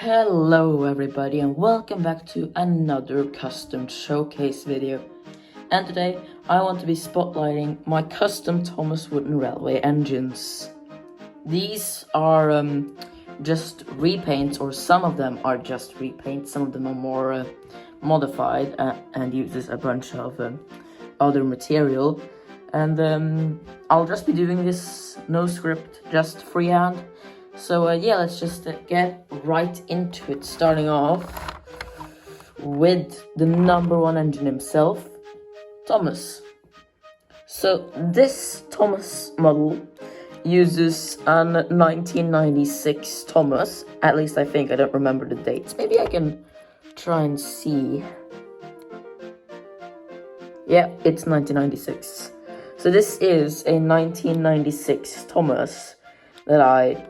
Hello everybody and welcome back to another custom showcase video. And today I want to be spotlighting my custom Thomas Wooden Railway engines. These are just repaints, or some of them are just repaints, some of them are more modified and uses a bunch of other material. And I'll just be doing this no script, just freehand. So yeah, let's just get right into it, starting off with the #1 engine himself, Thomas. So this Thomas model uses an 1996 Thomas, at least I think. I don't remember the dates. Maybe I can try and see. Yeah, it's 1996. So this is a 1996 Thomas that I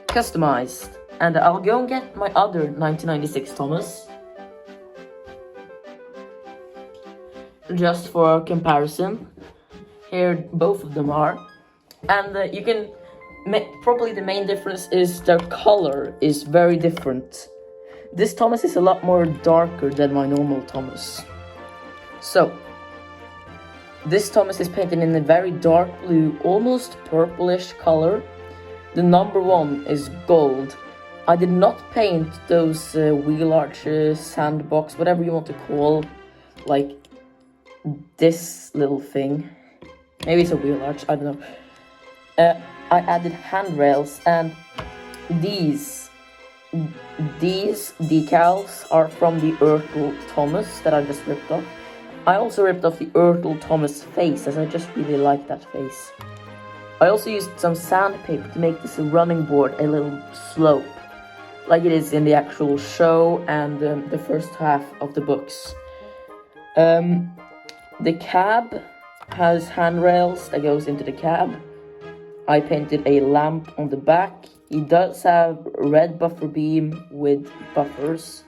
customized, and I'll go and get my other 1996 Thomas just for comparison. Here both of them are, and you can probably the main difference is their color is very different. This Thomas is a lot more darker than my normal Thomas. So this Thomas is painted in a very dark blue, almost purplish color. The #1 is gold. I did not paint those wheel arches, sandbox, whatever you want to call, like this little thing. Maybe it's a wheel arch, I don't know. I added handrails, and these decals are from the Urkel Thomas that I just ripped off. I also ripped off the Urkel Thomas face, as I just really like that face. I also used some sandpaper to make this running board a little slope, like it is in the actual show and the first half of the books. The cab has handrails that goes into the cab. I painted a lamp on the back. He does have red buffer beam with buffers.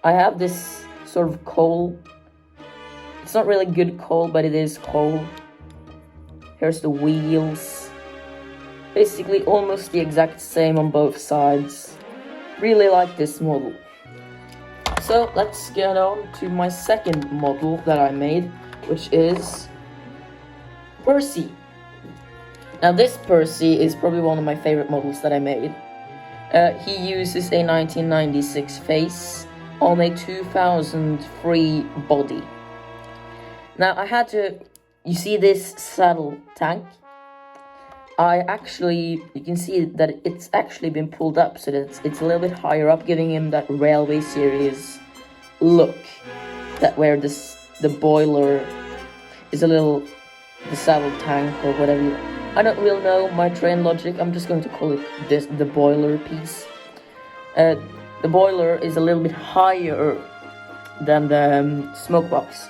I have this sort of coal. It's not really good coal, but it is coal. Here's the wheels. Basically almost the exact same on both sides. Really like this model. So let's get on to my second model that I made, which is Percy. Now this Percy is probably one of my favorite models that I made. He uses a 1996 face on a 2003 body. Now I had to... You see this saddle tank? You can see that it's actually been pulled up so that it's a little bit higher up, giving him that railway series look. That where the boiler is the saddle tank or whatever. I don't really know my train logic. I'm just going to call it the boiler piece. The boiler is a little bit higher than the smoke box.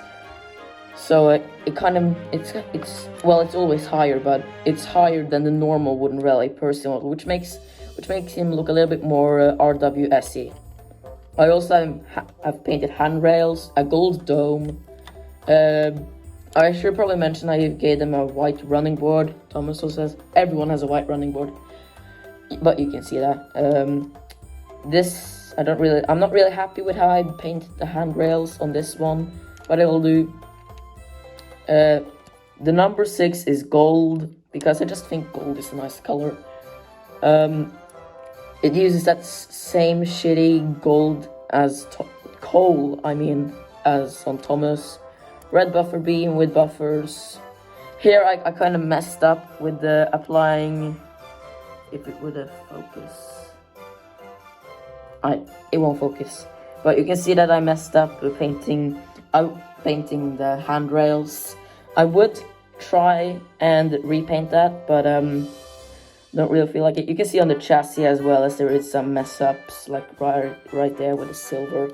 So it's always higher, but it's higher than the normal wooden railway Percy model, which makes him look a little bit more RWSy. I also have painted handrails, a gold dome. I should probably mention I gave them a white running board. Thomas also says everyone has a white running board, but you can see that. I'm not really happy with how I painted the handrails on this one, but I will do. The #6 is gold, because I just think gold is a nice color. It uses that same shitty gold as coal, as on Thomas. Red buffer beam with buffers. Here I kind of messed up with the applying. If it would have focused. It won't focus. But you can see that I messed up with painting the handrails. I would try and repaint that, but don't really feel like it. You can see on the chassis as well as there is some mess ups, like right there with the silver.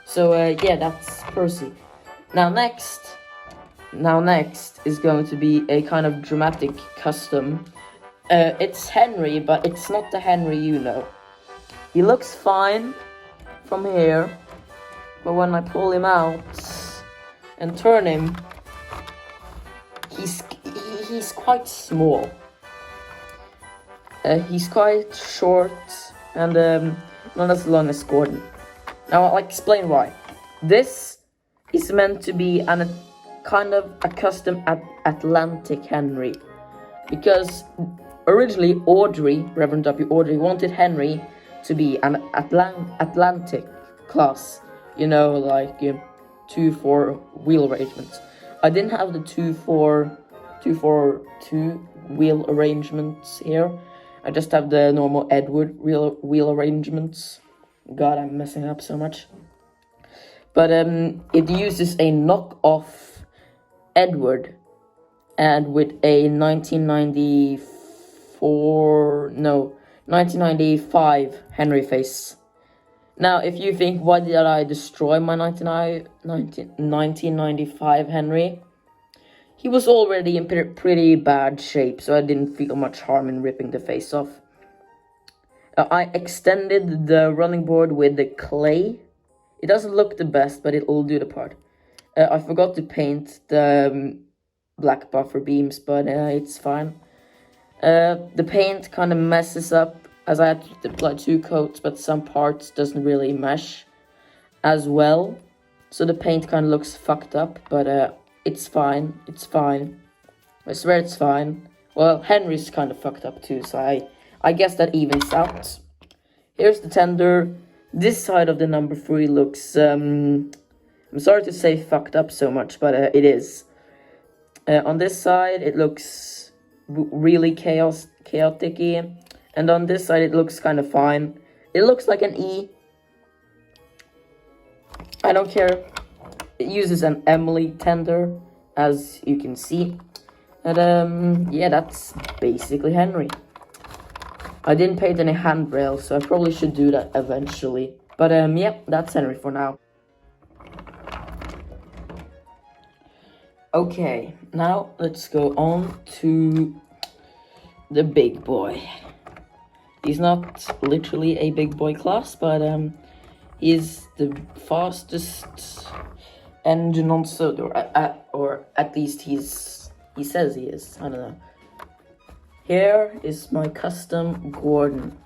So yeah, that's Percy. Now next is going to be a kind of dramatic custom. It's Henry, but it's not the Henry you know. He looks fine from here, but when I pull him out and turn him, he's quite small. He's quite short, and not as long as Gordon. Now I'll explain why. This is meant to be a kind of a custom Atlantic Henry, because originally Audrey, Reverend W. Audrey, wanted Henry to be an Atlantic class, you know, like 2-4 wheel arrangements. I didn't have the 2-4-2 wheel arrangements here. I just have the normal Edward wheel arrangements. God, I'm messing up so much. But it uses a knockoff Edward, and with a 1995 Henry face. Now, if you think, why did I destroy my 1995 Henry? He was already in pretty bad shape, so I didn't feel much harm in ripping the face off. I extended the running board with the clay. It doesn't look the best, but it'll do the part. I forgot to paint the black buffer beams, but it's fine. The paint kind of messes up, as I had to apply 2 coats, but some parts doesn't really mesh as well. So the paint kind of looks fucked up, but it's fine. It's fine. I swear it's fine. Well, Henry's kind of fucked up too, so I guess that evens out. Here's the tender. This side of the number 3 looks, I'm sorry to say fucked up so much, but it is. On this side, it looks really chaotic-y. And on this side, it looks kind of fine. It looks like an E. I don't care. It uses an Emily tender, as you can see. And, yeah, that's basically Henry. I didn't paint any handrails, so I probably should do that eventually. But, yeah, that's Henry for now. Okay, now let's go on to the big boy. He's not literally a big boy class, but he's the fastest engine on Soda, or at least he says he is. I don't know. Here is my custom Gordon.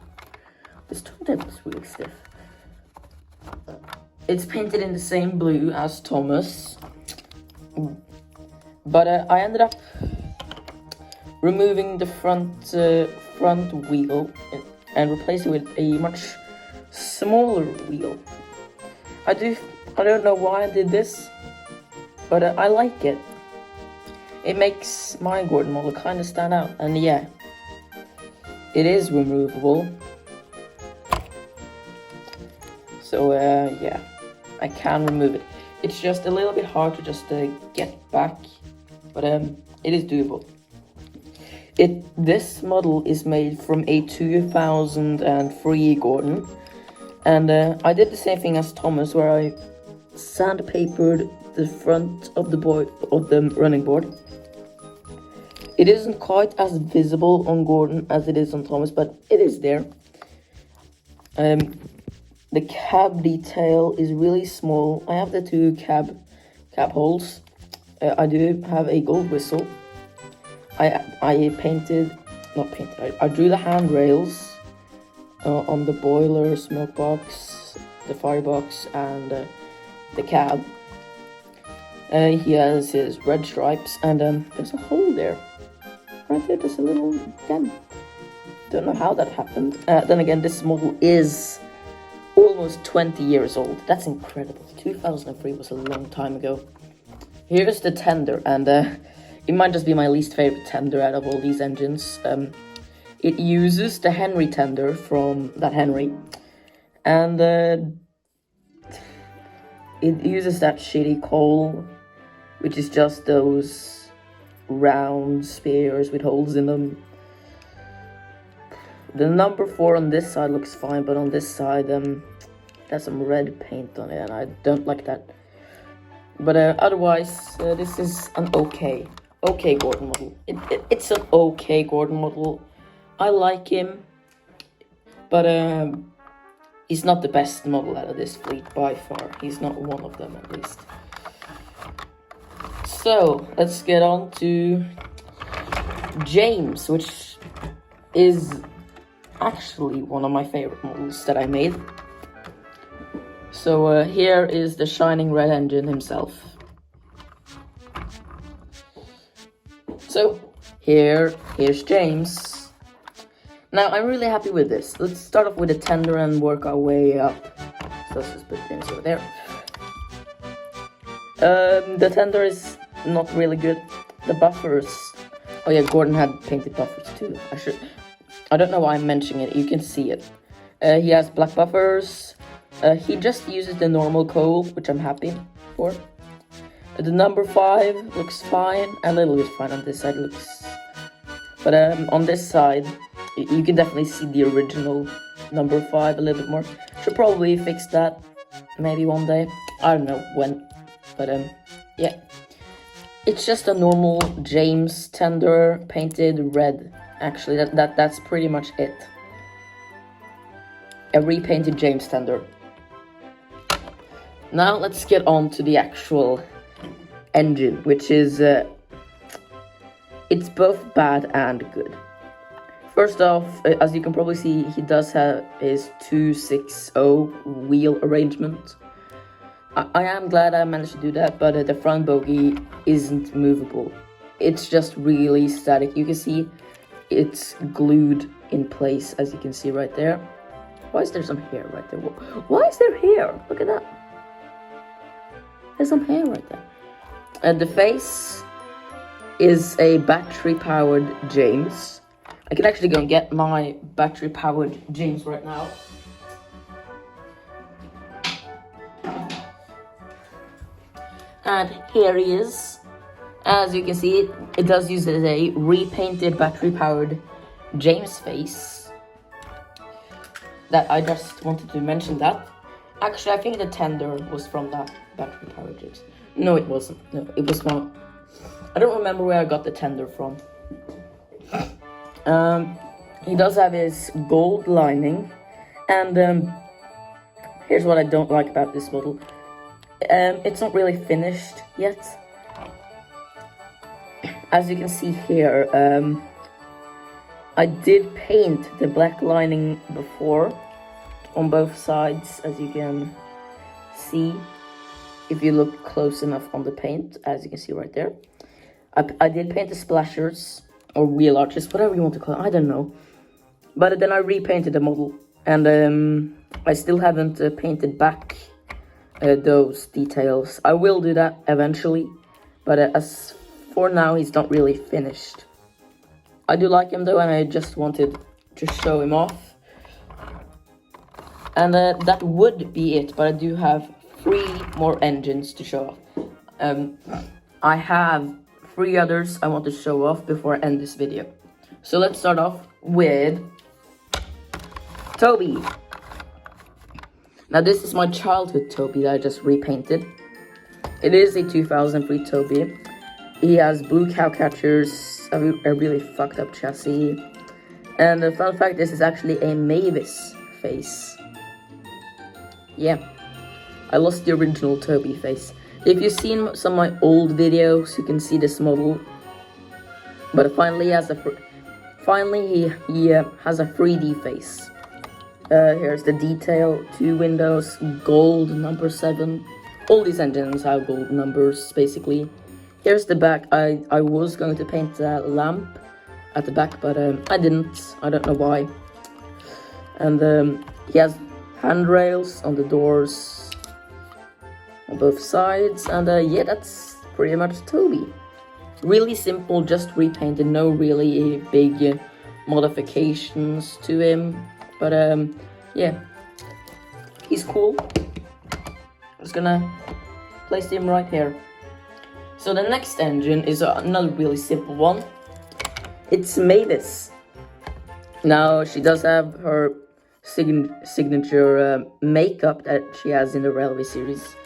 This turntable is really stiff. It's painted in the same blue as Thomas, but I ended up removing the front wheel and replacing it with a much smaller wheel. I don't know why I did this, but I like it. It makes my Gordon model kind of stand out, and yeah, it is removable. So yeah, I can remove it. It's just a little bit hard to just get back, but it is doable. This model is made from a 2003 Gordon, and I did the same thing as Thomas, where I sandpapered the front of the running board. It isn't quite as visible on Gordon as it is on Thomas, but it is there. The cab detail is really small. I have the 2 cab holes. I do have a gold whistle. I drew the handrails on the boiler, smoke box, the firebox, and the cab. He has his red stripes, and there's a hole there. Right there, there's a little dent. Don't know how that happened. Then again, this model is almost 20 years old. That's incredible. 2003 was a long time ago. Here's the tender, and it might just be my least favorite tender out of all these engines. It uses the Henry tender from that Henry, and it uses that shitty coal, which is just those round spears with holes in them. The number 4 on this side looks fine, but on this side, there's some red paint on it, and I don't like that. But otherwise, this is an okay Gordon model. It's an okay Gordon model. I like him, but he's not the best model out of this fleet by far. He's not one of them, at least. So let's get on to James, which is actually one of my favorite models that I made. So here is the shining red engine himself. So here's James. Now I'm really happy with this. Let's start off with the tender and work our way up. So let's just put James over there. The tender is not really good. The buffers. Oh yeah, Gordon had painted buffers too. I don't know why I'm mentioning it. You can see it. He has black buffers. He just uses the normal coal, which I'm happy for. The number 5 looks fine, and a little bit fine on this side looks. But on this side, you can definitely see the original number 5 a little bit more. Should probably fix that maybe one day. I don't know when, but yeah. It's just a normal James tender painted red. Actually, that's pretty much it. A repainted James tender. Now let's get on to the actual engine, which is it's both bad and good. First off, as you can probably see, he does have his 260 wheel arrangement. I am glad I managed to do that, but the front bogie isn't movable. It's just really static. You can see it's glued in place, as you can see right there. Why is there some hair right there? Why is there hair? Look at that. There's some hair right there. And the face is a battery-powered James. I can actually go and get my battery-powered James right now. And here he is. As you can see, it does use a repainted battery-powered James face. That I just wanted to mention that. Actually, I think the tender was from that battery-powered James. No, it wasn't. No, it was from... I don't remember where I got the tender from. He does have his gold lining. And here's what I don't like about this model. It's not really finished yet. As you can see here, I did paint the black lining before on both sides, as you can see if you look close enough on the paint, as you can see right there. I did paint the splashers or wheel arches, whatever you want to call it, I don't know. But then I repainted the model, and I still haven't painted back those details. I will do that eventually, but as for now, he's not really finished. I do like him though, and I just wanted to show him off. And that would be it, but I do have 3 more engines to show off. I have 3 others I want to show off before I end this video. So let's start off with Toby. Now this is my childhood Toby that I just repainted. It is a 2003 Toby. He has blue cow catchers, a really fucked up chassis. And the fun fact, this is actually a Mavis face. Yeah, I lost the original Toby face. If you've seen some of my old videos, you can see this model. But finally, he has a 3D face. Here's the detail, 2 windows, gold number 7. All these engines have gold numbers, basically. Here's the back. I was going to paint a lamp at the back, but I didn't. I don't know why. And he has handrails on the doors on both sides. And yeah, that's pretty much Toby. Really simple, just repainted. No really big modifications to him. But yeah, he's cool. I'm just gonna place him right here. So the next engine is another really simple one. It's Mavis. Now she does have her signature makeup that she has in the Railway series.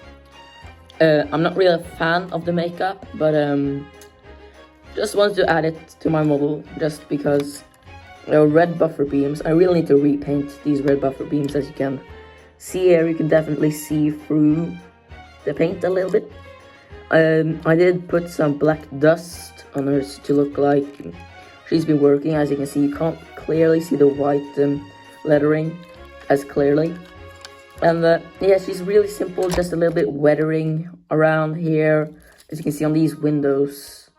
I'm not really a fan of the makeup, but just wanted to add it to my model just because. Red buffer beams. I really need to repaint these red buffer beams. As you can see here, you can definitely see through the paint a little bit. I did put some black dust on hers to look like she's been working. As you can see, you can't clearly see the white lettering as clearly. And yeah, she's really simple, just a little bit weathering around here. As you can see on these windows,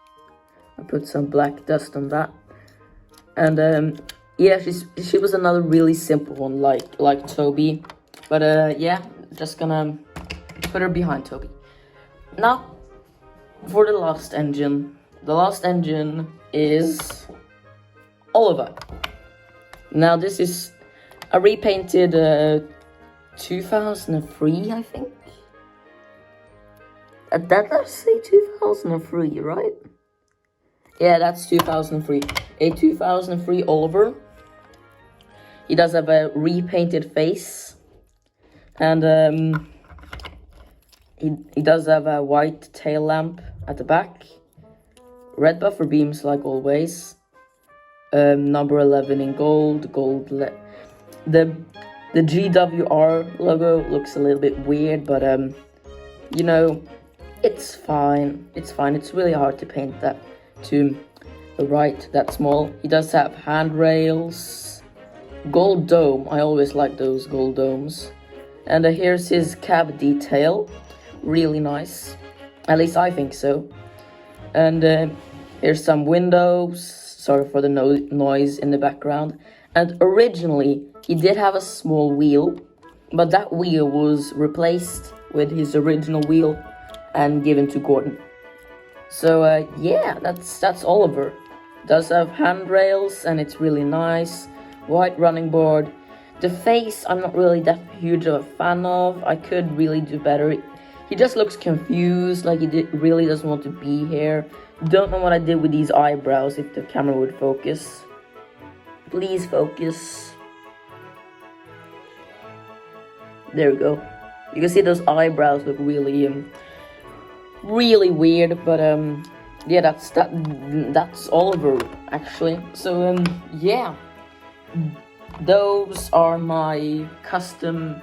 I put some black dust on that. And yeah, she was another really simple one, like Toby. But yeah, just gonna put her behind Toby. Now, for the last engine. The last engine is Oliver. Now this is a repainted 2003, I think. That does say 2003, right? Yeah, that's 2003. A 2003 Oliver. He does have a repainted face. And he does have a white tail lamp at the back. Red buffer beams like always. Number 11 in gold. The GWR logo looks a little bit weird, but you know, it's fine. It's fine. It's really hard to paint that to the right that small. He does have handrails. Gold dome. I always like those gold domes. And here's his cab detail. Really nice. At least I think so. And here's some windows. Sorry for the noise in the background. And originally, he did have a small wheel, but that wheel was replaced with his original wheel and given to Gordon. So yeah, that's Oliver. Does have handrails and it's really nice. White running board. The face, I'm not really that huge of a fan of. I could really do better. He just looks confused, like he really doesn't want to be here. Don't know what I did with these eyebrows, if the camera would focus. Please focus. There we go. You can see those eyebrows look really, really weird. But yeah, that's Oliver actually. So yeah, those are my custom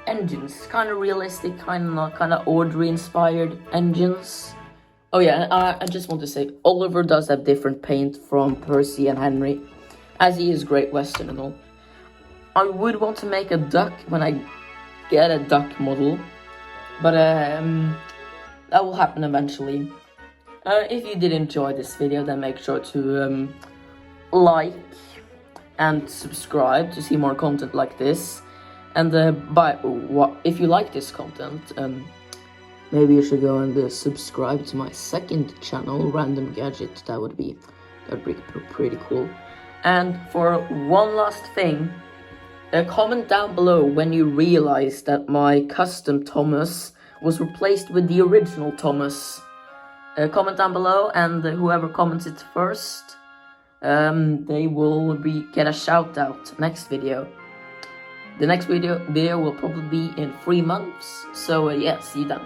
engines. Kind of realistic, kind of Audrey inspired engines. Oh yeah, I just want to say Oliver does have different paint from Percy and Henry, as he is Great Western and all. I would want to make a duck when I get a duck model, but that will happen eventually. If you did enjoy this video, then make sure to like and subscribe to see more content like this. And if you like this content, maybe you should go and subscribe to my second channel, Random Gadget. That'd be pretty cool. And for one last thing, comment down below when you realize that my custom Thomas was replaced with the original Thomas. Comment down below, and whoever comments it first, they will get a shout out next video. The next video will probably be in 3 months. So yeah, see you then.